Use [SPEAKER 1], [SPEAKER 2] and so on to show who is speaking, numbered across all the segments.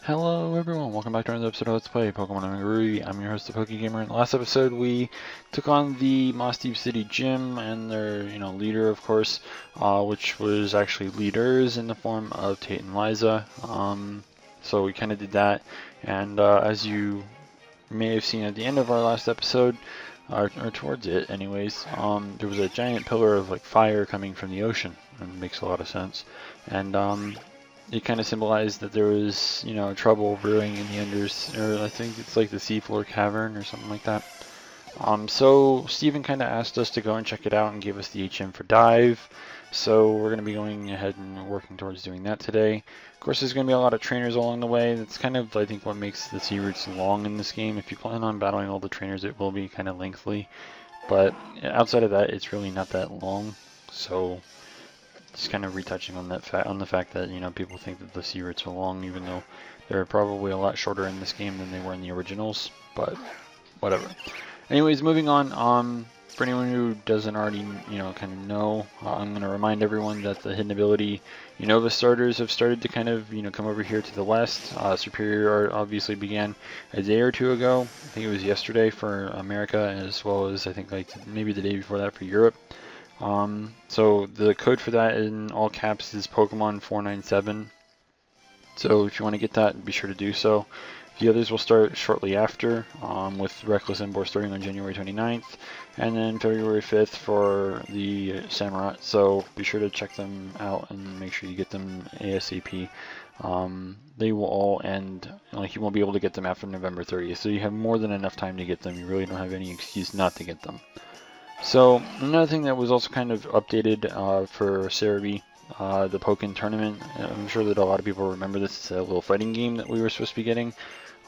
[SPEAKER 1] Hello everyone, welcome back to another episode of Let's Play Pokemon OmegaRuby. I'm your host, ThePikaWu. In the last episode, we took on the Moss Deep City Gym and their, leader, of course, which was actually leaders in the form of Tate and Liza. So we kind of did that, and as you may have seen at the end of our last episode, or towards it anyways, there was a giant pillar of fire coming from the ocean, and it makes a lot of sense. And it kind of symbolized that there was, trouble brewing in the or I think it's like the seafloor cavern or something like that. So Steven kind of asked us to go and check it out and gave us the HM for dive. So we're going to be going ahead and working towards doing that today. Of course, there's going to be a lot of trainers along the way. That's kind of, I think, what makes the sea routes long in this game. If you plan on battling all the trainers, it will be kind of lengthy. But outside of that, it's really not that long. So just kind of retouching on that the fact that people think that the sea routes are long, even though they're probably a lot shorter in this game than they were in the originals. But whatever. Anyways, moving on. For anyone who doesn't already kind of know, I'm going to remind everyone that the hidden ability Unova starters have started to kind of come over here to the west. Superior obviously began a day or two ago. I think it was yesterday for America, as well as I think maybe the day before that for Europe. So the code for that in all caps is Pokemon 497. So if you want to get that, be sure to do so. The others will start shortly after, with Reckless Emboar starting on January 29th, and then February 5th for the Samurott. So be sure to check them out and make sure you get them ASAP. They will all end, you won't be able to get them after November 30th, so you have more than enough time to get them. You really don't have any excuse not to get them. So another thing that was also kind of updated for Serebii, the Pokken tournament. I'm sure that a lot of people remember this. It's a little fighting game that we were supposed to be getting,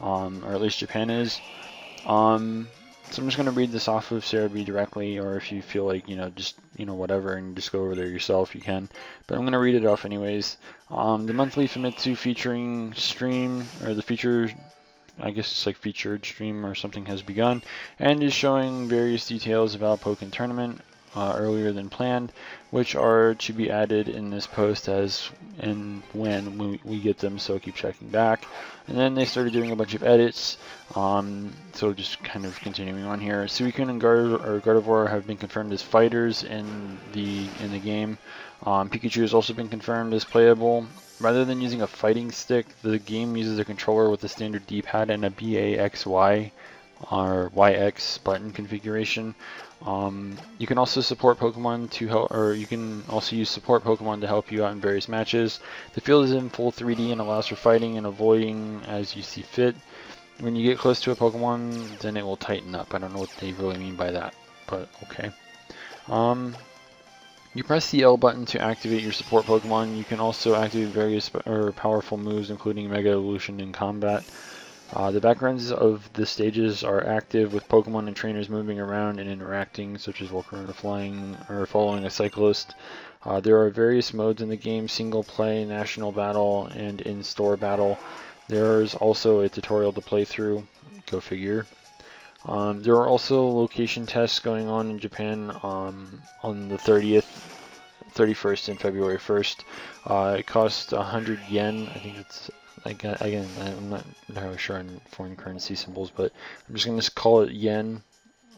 [SPEAKER 1] or at least Japan is. So I'm just going to read this off of Serebii directly, or if you feel like, just, whatever, and just go over there yourself, you can. But I'm going to read it off anyways. The monthly Famitsu featuring stream, or the feature, I guess it's like featured stream or something, has begun and is showing various details about Pokken tournament earlier than planned, which are to be added in this post as and when we get them, so keep checking back. And then they started doing a bunch of edits, so just kind of continuing on here. Suicune and Gardevoir have been confirmed as fighters in the game. Pikachu has also been confirmed as playable. Rather than using a fighting stick, the game uses a controller with a standard D-pad and a BAXY or YX button configuration. You can also support Pokemon to help, or you can also use support Pokemon to help you out in various matches. The field is in full 3D and allows for fighting and avoiding as you see fit. When you get close to a Pokemon, then it will tighten up. I don't know what they really mean by that, but okay. You press the L button to activate your support Pokemon. You can also activate various powerful moves, including Mega Evolution in combat. The backgrounds of the stages are active, with Pokemon and trainers moving around and interacting, such as Volcarona flying or following a cyclist. There are various modes in the game: single play, national battle, and in-store battle. There is also a tutorial to play through. Go figure. There are also location tests going on in Japan on the 30th, 31st, and February 1st. It costs 100 yen. I think it's, again, I'm not entirely sure on foreign currency symbols, but I'm just going to call it yen.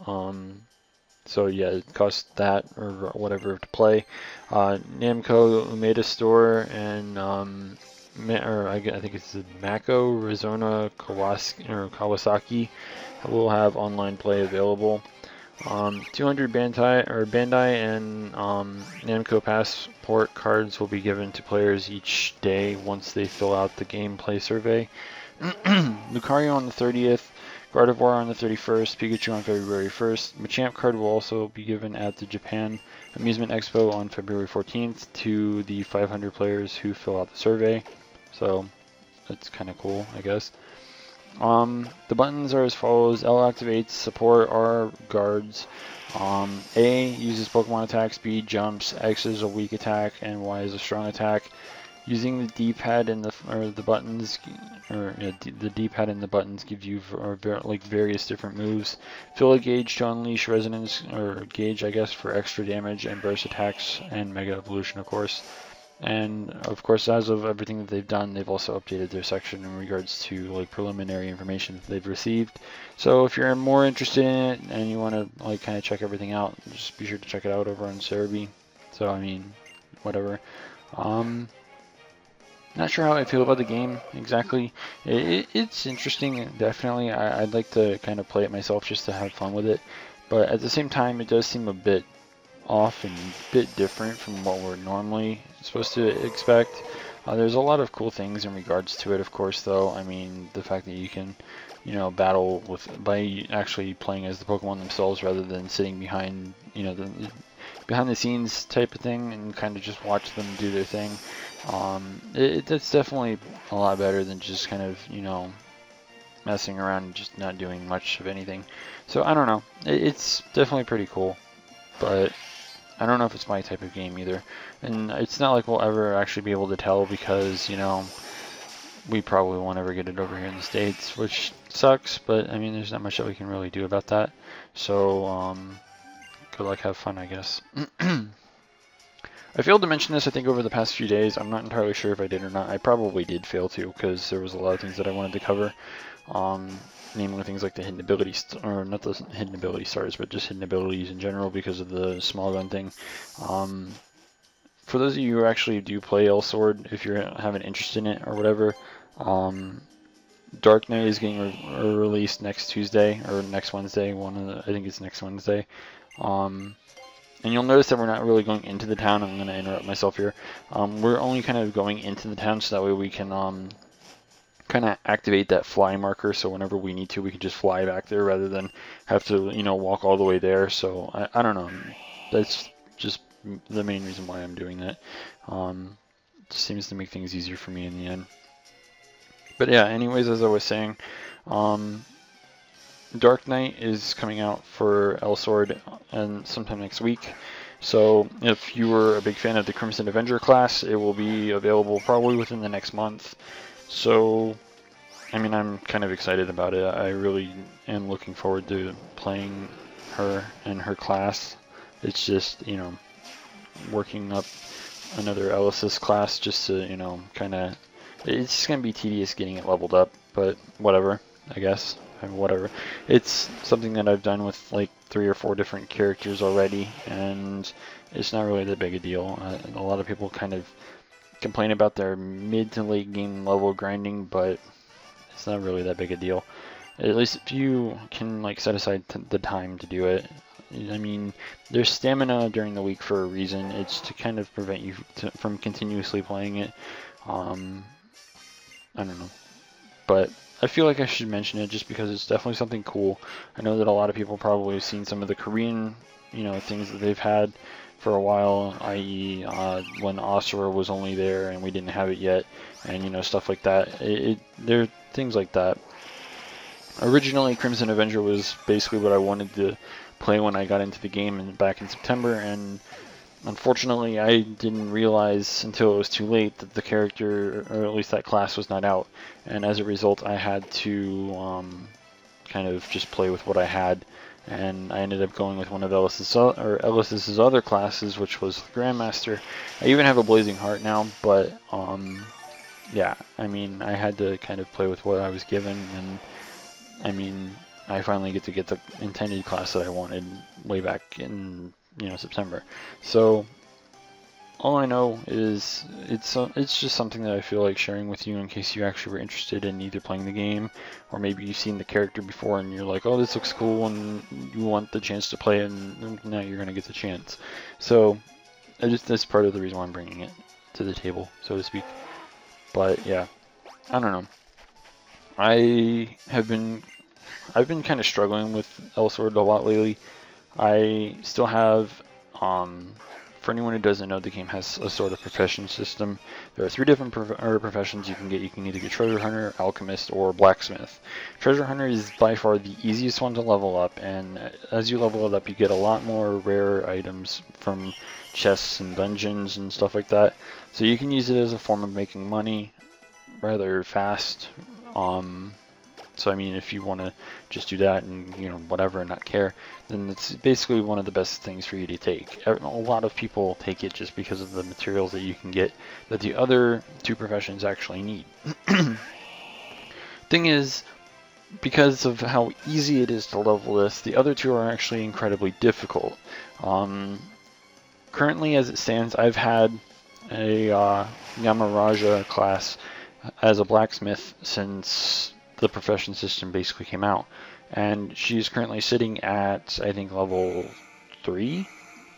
[SPEAKER 1] So yeah, it costs that or whatever to play. Namco Umeda Store and I think it's the Mako Rizona Kawasaki will have online play available. 200 Bandai and Namco passport cards will be given to players each day once they fill out the gameplay survey. Lucario on the 30th, Gardevoir on the 31st, Pikachu on February 1st. Machamp card will also be given at the Japan Amusement Expo on February 14th to the 500 players who fill out the survey. So that's kind of cool, I guess. The buttons are as follows. L activates support, R guards, A uses Pokemon attack speed, jumps, X is a weak attack, and Y is a strong attack. Using the D-pad and the buttons, the D-pad and the buttons give you various different moves. Fill a gauge to unleash resonance, or gauge I guess, for extra damage and burst attacks and Mega Evolution, of course. And of course, as of everything that they've done, they've also updated their section in regards to like preliminary information that they've received. So if you're more interested in it and you want to like kind of check everything out, just be sure to check it out over on Serebii. So I mean, whatever. Not sure how I feel about the game exactly. It's interesting, definitely. I'd like to kind of play it myself just to have fun with it. But at the same time, it does seem a bit off and a bit different from what we're normally supposed to expect. There's a lot of cool things in regards to it, of course, though. I mean, the fact that you can, you know, battle with by actually playing as the Pokemon themselves rather than sitting behind, you know, the behind the scenes type of thing and kind of just watch them do their thing. That's definitely a lot better than just kind of, you know, messing around and just not doing much of anything. So I don't know. It's definitely pretty cool, but I don't know if it's my type of game either. And it's not like we'll ever actually be able to tell because, you know, we probably won't ever get it over here in the States, which sucks, but I mean, there's not much that we can really do about that. So, good luck, have fun, I guess. I failed to mention this, I think, over the past few days. I'm not entirely sure if I did or not. I probably did fail to, because there was a lot of things that I wanted to cover. Namely things like the hidden abilities, or not the hidden ability stars, but just hidden abilities in general because of the Smogon thing. For those of you who actually do play Elsword, if you have an interest in it or whatever, Dark Knight is getting released next Tuesday, or next Wednesday, I think it's next Wednesday. And you'll notice that we're not really going into the town. I'm going to interrupt myself here. We're only kind of going into the town so that way we can kind of activate that fly marker, so whenever we need to, we can just fly back there rather than have to, you know, walk all the way there. So I don't know. That's just the main reason why I'm doing that. It seems to make things easier for me in the end. But yeah, anyways, as I was saying, Dark Knight is coming out for Elsword and sometime next week. So if you were a big fan of the Crimson Avenger class, it will be available probably within the next month. So, I mean, I'm kind of excited about it. I really am looking forward to playing her and her class. It's just, you know, working up another Elysis class just to, you know, kind of, it's just going to be tedious getting it leveled up, but whatever, I guess. Whatever. It's something that I've done with like 3 or 4 different characters already, and it's not really that big a deal. A lot of people kind of complain about their mid to late game level grinding, but it's not really that big a deal. At least if you can like set aside the time to do it. I mean, there's stamina during the week for a reason. It's to kind of prevent you from continuously playing it. I don't know, but I feel like I should mention it just because it's definitely something cool. I know that a lot of people probably have seen some of the Korean, you know, things that they've had for a while, i.e. When Osura was only there and we didn't have it yet, and, you know, stuff like that. There are things like that. Originally, Crimson Avenger was basically what I wanted to play when I got into the game back in September, and unfortunately, I didn't realize until it was too late that the character, or at least that class, was not out. And as a result, I had to kind of just play with what I had. And I ended up going with one of Ellis's other classes, which was Grandmaster. I even have a Blazing Heart now, but yeah, I mean, I had to kind of play with what I was given. And I mean, I finally get the intended class that I wanted way back in, you know, September. So all I know is it's just something that I feel like sharing with you in case you actually were interested in either playing the game, or maybe you've seen the character before and you're like, oh, this looks cool, and you want the chance to play it, and now you're gonna get the chance. So that's part of the reason why I'm bringing it to the table, so to speak. But yeah, I don't know. I've been kind of struggling with Elsword a lot lately. I still have, for anyone who doesn't know, the game has a sort of profession system. There are 3 different professions you can get. You can either get Treasure Hunter, Alchemist, or Blacksmith. Treasure Hunter is by far the easiest one to level up, and as you level it up, you get a lot more rare items from chests and dungeons and stuff like that. So you can use it as a form of making money rather fast. So I mean, if you want to just do that and, you know, whatever and not care, then it's basically one of the best things for you to take. A lot of people take it just because of the materials that you can get that the other two professions actually need. Thing is, because of how easy it is to level this, the other two are actually incredibly difficult. Currently, as it stands, I've had a Yamaraja class as a blacksmith since the profession system basically came out, and she's currently sitting at, I think, level 3.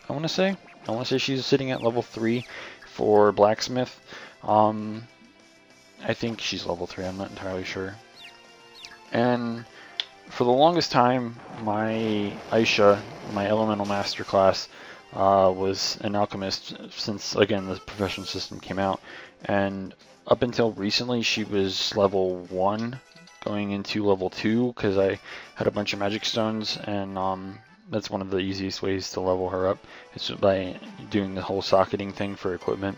[SPEAKER 1] I want to say she's sitting at level 3 for blacksmith. I think she's level 3, I'm not entirely sure. And for the longest time, my Aisha, my elemental master class, was an alchemist since, again, the profession system came out. And up until recently, she was level 1, going into level 2, because I had a bunch of magic stones, and that's one of the easiest ways to level her up. It's by doing the whole socketing thing for equipment.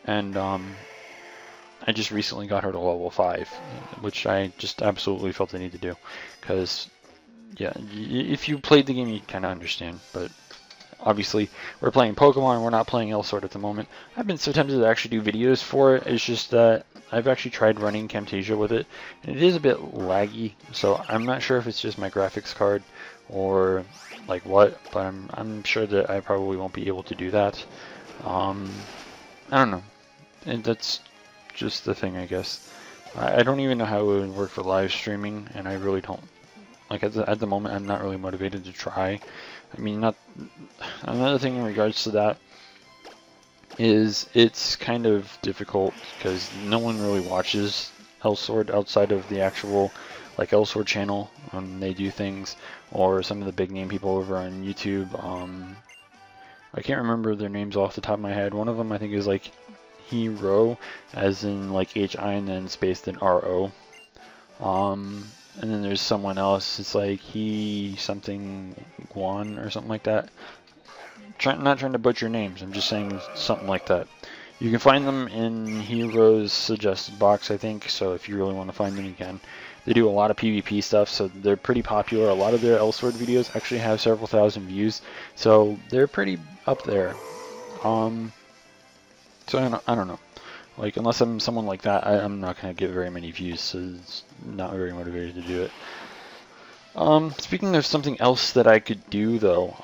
[SPEAKER 1] And I just recently got her to level 5, which I just absolutely felt the need to do, because, yeah, if you played the game, you kind of understand. But obviously, we're playing Pokemon, we're not playing Elsword at the moment. I've been so tempted to actually do videos for it. It's just that I've actually tried running Camtasia with it, and it is a bit laggy, so I'm not sure if it's just my graphics card or like what, but I'm sure that I probably won't be able to do that. I don't know, and that's just the thing, I guess. I don't even know how it would work for live streaming, and I really don't. Like, at the moment, I'm not really motivated to try. I mean, another thing in regards to that is it's kind of difficult because no one really watches Elsword outside of the actual, like, Elsword channel when they do things, or some of the big name people over on YouTube. I can't remember their names off the top of my head. One of them, I think, is like Hero, as in like H-I and then spaced in R-O. And then there's someone else, it's like he something Guan or something like that. Not trying to butcher names, I'm just saying something like that. You can find them in Hero's suggested box, I think, so if you really want to find them, you can. They do a lot of PvP stuff, so they're pretty popular. A lot of their Elsword videos actually have several thousand views, so they're pretty up there. So I don't know. Like, unless I'm someone like that, I'm not going to get very many views, so it's not very motivated to do it. Speaking of something else that I could do, though,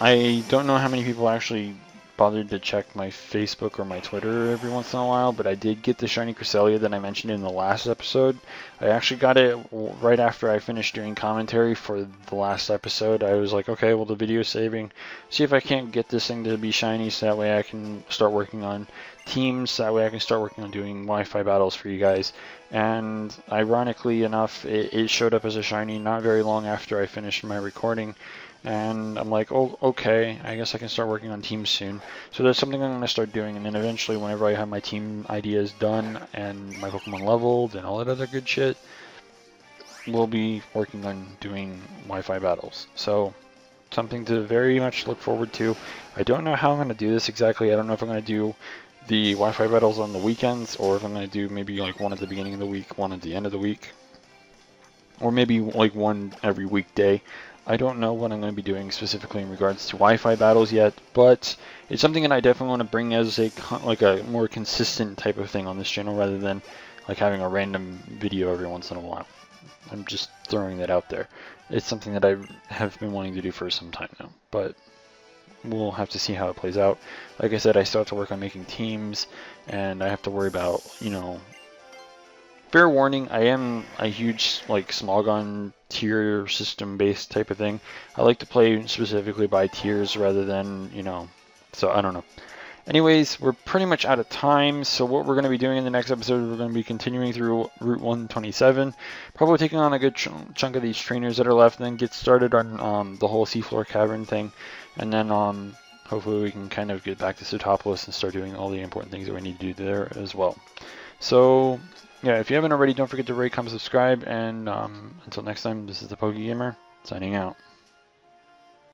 [SPEAKER 1] I don't know how many people actually bothered to check my Facebook or my Twitter every once in a while, but I did get the shiny Cresselia that I mentioned in the last episode. I actually got it right after I finished doing commentary for the last episode. I was like, okay, well, the video's saving. See if I can't get this thing to be shiny, so that way I can start working on teams, so that way I can start working on doing Wi-Fi battles for you guys. And ironically enough, it showed up as a shiny not very long after I finished my recording. And I'm like, oh, okay, I guess I can start working on teams soon. So that's something I'm going to start doing, and then eventually whenever I have my team ideas done and my Pokemon leveled and all that other good shit, we'll be working on doing Wi-Fi battles. So, something to very much look forward to. I don't know how I'm going to do this exactly. I don't know if I'm going to do the Wi-Fi battles on the weekends, or if I'm going to do maybe like one at the beginning of the week, one at the end of the week, or maybe like one every weekday. I don't know what I'm going to be doing specifically in regards to Wi-Fi battles yet, but it's something that I definitely want to bring as a more consistent type of thing on this channel, rather than like having a random video every once in a while. I'm just throwing that out there. It's something that I have been wanting to do for some time now, but we'll have to see how it plays out. Like I said, I still have to work on making teams, and I have to worry about, you know, fair warning, I am a huge, like, Smogon tier system based type of thing. I like to play specifically by tiers rather than, you know, so I don't know. Anyways, we're pretty much out of time, so what we're going to be doing in the next episode, we're going to be continuing through Route 127, probably taking on a good chunk of these trainers that are left, and then get started on the whole seafloor cavern thing, and then hopefully we can kind of get back to Sootopolis and start doing all the important things that we need to do there as well. So, yeah, if you haven't already, don't forget to rate, comment, subscribe, and until next time, this is the PokeGamer, signing out.